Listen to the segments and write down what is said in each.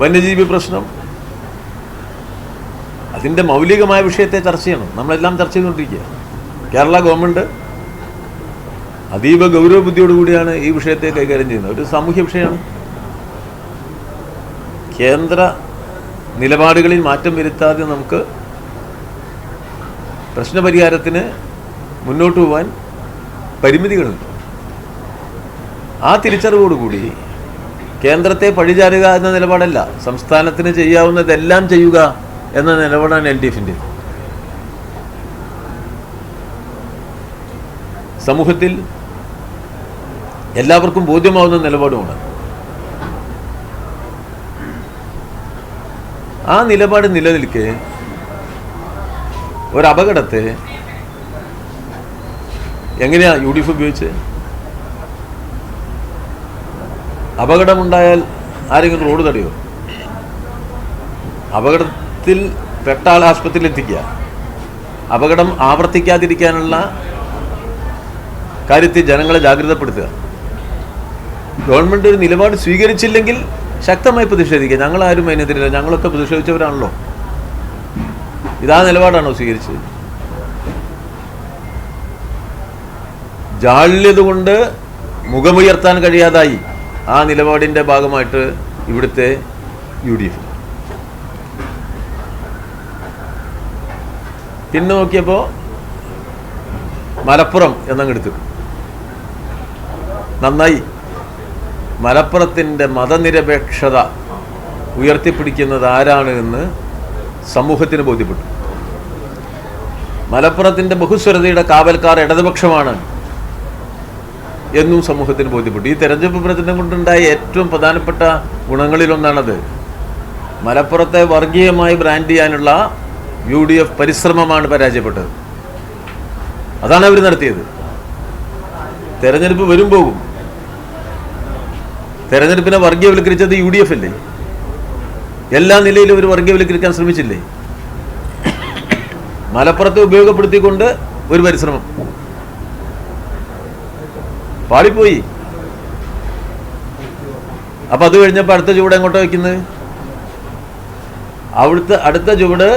വന്യജീവി പ്രശ്നം, അതിൻ്റെ മൗലികമായ വിഷയത്തെ ചർച്ച ചെയ്യണം. നമ്മളെല്ലാം ചർച്ച ചെയ്തുകൊണ്ടിരിക്കുക. കേരള ഗവൺമെൻറ് അതീവ ഗൗരവബുദ്ധിയോടുകൂടിയാണ് ഈ വിഷയത്തെ കൈകാര്യം ചെയ്യുന്നത്. ഒരു സാമൂഹ്യ വിഷയമാണ്. കേന്ദ്ര നിലപാടുകളിൽ മാറ്റം വരുത്താതെ നമുക്ക് പ്രശ്നപരിഹാരത്തിന് മുന്നോട്ട് പോകാൻ പരിമിതികളുണ്ട്. ആ തിരിച്ചറിവോടുകൂടി കേന്ദ്രത്തെ പഴിചാരുക എന്ന നിലപാടല്ല, സംസ്ഥാനത്തിന് ചെയ്യാവുന്നതെല്ലാം ചെയ്യുക എന്ന നിലപാടാണ് LDFൻ്റെ. സമൂഹത്തിൽ എല്ലാവർക്കും ബോധ്യമാവുന്ന നിലപാടുമാണ്. ആ നിലപാട് നിലനിൽക്കെ ഒരപകടത്തെ എങ്ങനെയാ UDF ഉപയോഗിച്ച്? അപകടമുണ്ടായാൽ ആരെങ്കിലും റോഡ് തടയോ? അപകടത്തിൽ പെട്ട ആൾ ആശുപത്രിയിൽ എത്തിക്കുക, അപകടം ആവർത്തിക്കാതിരിക്കാനുള്ള കാര്യത്തിൽ ജനങ്ങളെ ജാഗ്രതപ്പെടുത്തുക. ഗവൺമെൻറ് ഒരു നിലപാട് സ്വീകരിച്ചില്ലെങ്കിൽ ശക്തമായി പ്രതിഷേധിക്കുക. ഞങ്ങളാരും അതിനെതിരില്ല, ഞങ്ങളൊക്കെ പ്രതിഷേധിച്ചവരാണല്ലോ. ഇതാ നിലപാടാണോ സ്വീകരിച്ചത്? ജാള്യത കൊണ്ട് മുഖമുയർത്താൻ കഴിയാതായി ആ നിലപാടിൻ്റെ ഭാഗമായിട്ട് ഇവിടുത്തെ UDF. പിന്നെ നോക്കിയപ്പോൾ മലപ്പുറം എന്നങ്ങെടുത്തു. നന്നായി. മലപ്പുറത്തിൻ്റെ മതനിരപേക്ഷത ഉയർത്തിപ്പിടിക്കുന്നത് ആരാണ് എന്ന് സമൂഹത്തിന് ബോധ്യപ്പെട്ടു. മലപ്പുറത്തിൻ്റെ ബഹുസ്വരതയുടെ കാവൽക്കാർ ഇടതുപക്ഷമാണ് എന്നും സമൂഹത്തിന് ബോധ്യപ്പെട്ടു. ഈ തെരഞ്ഞെടുപ്പ് പ്രചരണം കൊണ്ടുണ്ടായ ഏറ്റവും പ്രധാനപ്പെട്ട ഗുണങ്ങളിലൊന്നാണത്. മലപ്പുറത്തെ വർഗീയമായി ബ്രാൻഡ് ചെയ്യാനുള്ള UDF പരിശ്രമമാണ് പരാജയപ്പെട്ടത്. അതാണ് അവർ നടത്തിയത്. തെരഞ്ഞെടുപ്പ് വരും പോകും. തെരഞ്ഞെടുപ്പിനെ വർഗീയവൽക്കരിച്ചത് UDF അല്ലേ? എല്ലാ നിലയിലും ഒരു വർഗീയവൽക്കരിക്കാൻ ശ്രമിച്ചില്ലേ? മലപ്പുറത്തെ ഉപയോഗപ്പെടുത്തിക്കൊണ്ട് ഒരു പരിശ്രമം പാളിപ്പോയി. അപ്പം അത് കഴിഞ്ഞപ്പോൾ അടുത്ത ചുവട് എങ്ങോട്ടാ വയ്ക്കുന്നത്? അവിടുത്തെ അടുത്ത ചുവട്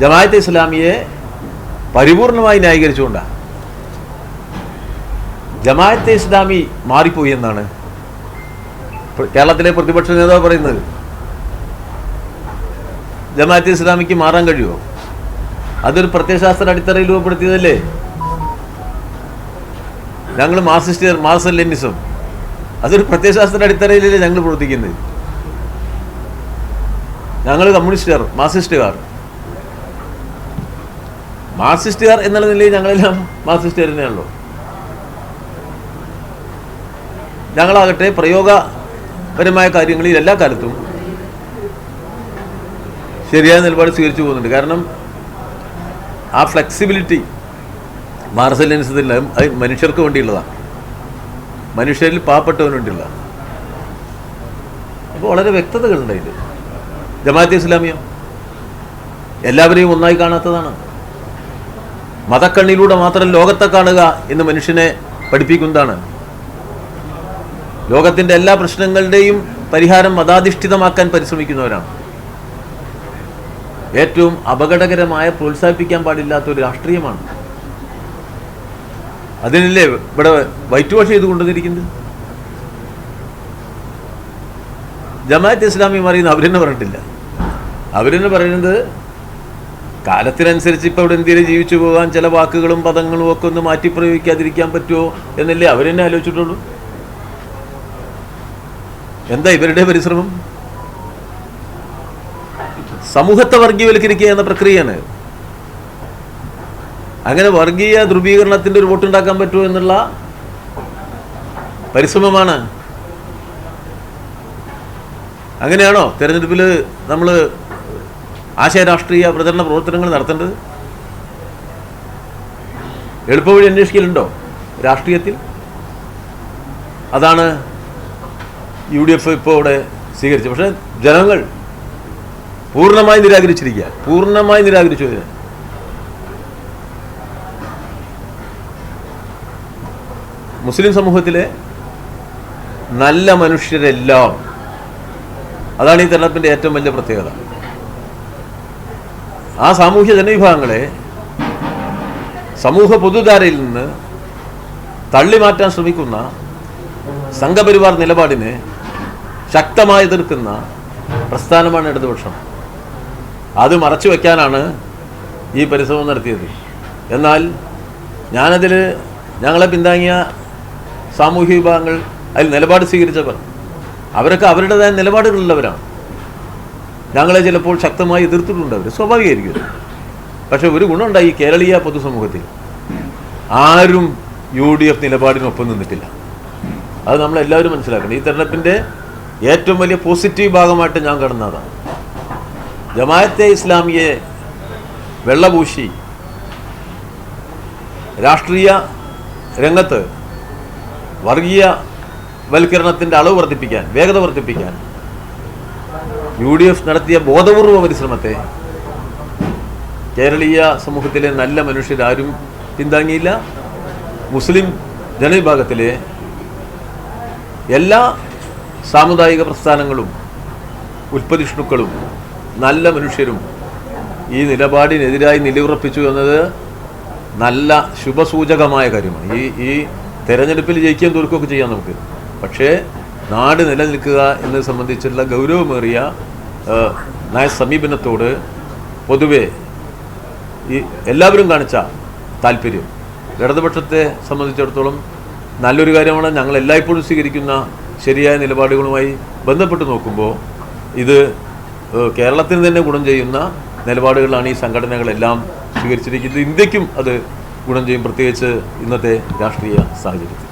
ജമാഅത്തെ ഇസ്ലാമിയെ പരിപൂർണമായി ന്യായീകരിച്ചുകൊണ്ടാണ്. ജമാഅത്തെ ഇസ്ലാമി മാറിപ്പോയി എന്നാണ് കേരളത്തിലെ പ്രതിപക്ഷ നേതാവ് പറയുന്നത്. ജമാഅത്തെ ഇസ്ലാമിക്ക് മാറാൻ കഴിയുമോ? അതൊരു പ്രത്യയശാസ്ത്ര അടിത്തറയിൽ രൂപപ്പെടുത്തിയതല്ലേ? ഞങ്ങൾ മാർക്സിസ്റ്റ് ലെനിസം, അതൊരു പ്രത്യയശാസ്ത്ര അടിത്തറയിലല്ലേ ഞങ്ങൾ പ്രവർത്തിക്കുന്നത്. ഞങ്ങൾ കമ്മ്യൂണിസ്റ്റുകാർ, മാർക്സിസ്റ്റുകാർ എന്നുള്ള നിലയിൽ ഞങ്ങളെല്ലാം മാർക്സിസ്റ്റുകാർ തന്നെയാണല്ലോ. ഞങ്ങളാകട്ടെ പ്രയോഗപരമായ കാര്യങ്ങളിൽ എല്ലാ കാലത്തും ശരിയായ നിലപാട് സ്വീകരിച്ചു പോകുന്നുണ്ട്. കാരണം ആ ഫ്ലെക്സിബിലിറ്റി മാർക്സിസ്റ്റ് ലെനിസത്തിൽ അത് മനുഷ്യർക്ക് വേണ്ടിയുള്ളതാണ്, മനുഷ്യരിൽ പാവപ്പെട്ടവന് വേണ്ടിയുള്ളതാണ്. അപ്പോൾ വളരെ വ്യക്തതകളുണ്ട് അതിൽ. ജമാഅത്തെ ഇസ്ലാമിയോ എല്ലാവരെയും ഒന്നായി കാണാത്തതാണ്. മതക്കണ്ണിലൂടെ മാത്രം ലോകത്തെ കാണുക എന്ന് മനുഷ്യനെ പഠിപ്പിക്കുന്നതാണ്. ലോകത്തിൻ്റെ എല്ലാ പ്രശ്നങ്ങളുടെയും പരിഹാരം മതാധിഷ്ഠിതമാക്കാൻ പരിശ്രമിക്കുന്നവരാണ്. ഏറ്റവും അപകടകരമായ, പ്രോത്സാഹിപ്പിക്കാൻ പാടില്ലാത്തൊരു രാഷ്ട്രീയമാണ്. അതിനല്ലേ ഇവിടെ വൈറ്റ് വാഷ് ചെയ്ത് കൊണ്ടുവന്നിരിക്കുന്നത്. ജമാഅത്തെ ഇസ്ലാമി പറയുന്നത് അവരെന്നെ പറഞ്ഞിട്ടില്ല. അവരെന്നെ പറയുന്നത് കാലത്തിനനുസരിച്ച് ഇപ്പോൾ ഇവിടെ ഇന്ത്യയിൽ ജീവിച്ചു പോകാൻ ചില വാക്കുകളും പദങ്ങളും ഒക്കെ ഒന്ന് മാറ്റി പ്രയോഗിക്കാതിരിക്കാൻ പറ്റുമോ എന്നല്ലേ അവരെന്നെ ആലോചിച്ചിട്ടുള്ളൂ. എന്താ ഇവരുടെ പരിശ്രമം? സമൂഹത്തെ വർഗീയവൽക്കരിക്കുക എന്ന പ്രക്രിയയാണ്. അങ്ങനെ വർഗീയ ധ്രുവീകരണത്തിൻ്റെ ഒരു വോട്ടുണ്ടാക്കാൻ പറ്റുമോ എന്നുള്ള പരിശ്രമമാണ്. അങ്ങനെയാണോ തെരഞ്ഞെടുപ്പിൽ നമ്മൾ ആശയരാഷ്ട്രീയ പ്രചരണ പ്രവർത്തനങ്ങൾ നടത്തേണ്ടത്? എളുപ്പവഴി അന്വേഷിക്കലുണ്ടോ രാഷ്ട്രീയത്തിൽ? അതാണ് UDF ഇപ്പോൾ ഇവിടെ സ്വീകരിച്ചത്. പക്ഷേ ജനങ്ങൾ പൂർണ്ണമായി നിരാകരിച്ചിരിക്കുക, പൂർണ്ണമായി നിരാകരിച്ചു. മുസ്ലിം സമൂഹത്തിലെ നല്ല മനുഷ്യരെല്ലാം അതാണ് ഈ തെരഞ്ഞെടുപ്പിൻ്റെ ഏറ്റവും വലിയ പ്രത്യേകത. ആ സാമൂഹ്യ ജനവിഭാഗങ്ങളെ സമൂഹ പൊതുധാരയിൽ നിന്ന് തള്ളിമാറ്റാൻ ശ്രമിക്കുന്ന സംഘപരിവാർ നിലപാടിനെ ശക്തമായി എതിർക്കുന്ന പ്രസ്ഥാനമാണ് ഇടതുപക്ഷം. അത് മറച്ചു വയ്ക്കാനാണ് ഈ പരിശ്രമം നടത്തിയത്. എന്നാൽ ഞാനതിൽ ഞങ്ങളെ പിന്താങ്ങിയ സാമൂഹ്യ വിഭാഗങ്ങൾ അതിൽ നിലപാട് സ്വീകരിച്ചവർ അവരൊക്കെ അവരുടേതായ നിലപാടുകളുള്ളവരാണ്. ഞങ്ങളെ ചിലപ്പോൾ ശക്തമായി എതിർത്തിട്ടുണ്ട്. അവർ സ്വാഭാവികമായിരിക്കും. പക്ഷേ ഒരു ഗുണമുണ്ടായി, കേരളീയ പൊതുസമൂഹത്തിൽ ആരും UDF നിലപാടിനൊപ്പം നിന്നിട്ടില്ല. അത് നമ്മളെല്ലാവരും മനസ്സിലാക്കണം. ഈ തെരഞ്ഞെടുപ്പിൻ്റെ ഏറ്റവും വലിയ പോസിറ്റീവ് ഭാഗമായിട്ട് ഞാൻ കാണുന്നതാണ്. ജമാഅത്തെ ഇസ്ലാമിയെ വെള്ളപൂശി രാഷ്ട്രീയ രംഗത്ത് വർഗീയ വൽക്കരണത്തിൻ്റെ അളവ് വർദ്ധിപ്പിക്കാൻ, വേഗത വർദ്ധിപ്പിക്കാൻ UDF നടത്തിയ ബോധപൂർവ പരിശ്രമത്തെ കേരളീയ സമൂഹത്തിലെ നല്ല മനുഷ്യരാരും പിന്താങ്ങിയില്ല. മുസ്ലിം ജനവിഭാഗത്തിലെ എല്ലാ സാമുദായിക പ്രസ്ഥാനങ്ങളും ഉൽപ്പതിഷ്ണുക്കളും നല്ല മനുഷ്യരും ഈ നിലപാടിനെതിരായി നിലയുറപ്പിച്ചു എന്നത് നല്ല ശുഭസൂചകമായ കാര്യമാണ്. ഈ തെരഞ്ഞെടുപ്പിൽ ജയിക്കുകയും തോൽക്കുകയൊക്കെ ചെയ്യാം നമുക്ക്. പക്ഷേ നാട് നിലനിൽക്കുക എന്നത് സംബന്ധിച്ചുള്ള ഗൗരവമേറിയ നയസമീപനത്തോട് പൊതുവെ ഈ എല്ലാവരും കാണിച്ച താല്പര്യം ഇടതുപക്ഷത്തെ സംബന്ധിച്ചിടത്തോളം നല്ലൊരു കാര്യമാണ്. ഞങ്ങൾ എല്ലായ്പ്പോഴും സ്വീകരിക്കുന്ന ശരിയായ നിലപാടുകളുമായി ബന്ധപ്പെട്ട് നോക്കുമ്പോൾ ഇത് കേരളത്തിന് തന്നെ ഗുണം ചെയ്യുന്ന നിലപാടുകളാണ് ഈ സംഘടനകളെല്ലാം സ്വീകരിച്ചിരിക്കുന്നത്. ഇന്ത്യക്കും അത് ഗുണം ചെയ്യും, പ്രത്യേകിച്ച് ഇന്നത്തെ രാഷ്ട്രീയ സാഹചര്യത്തിൽ.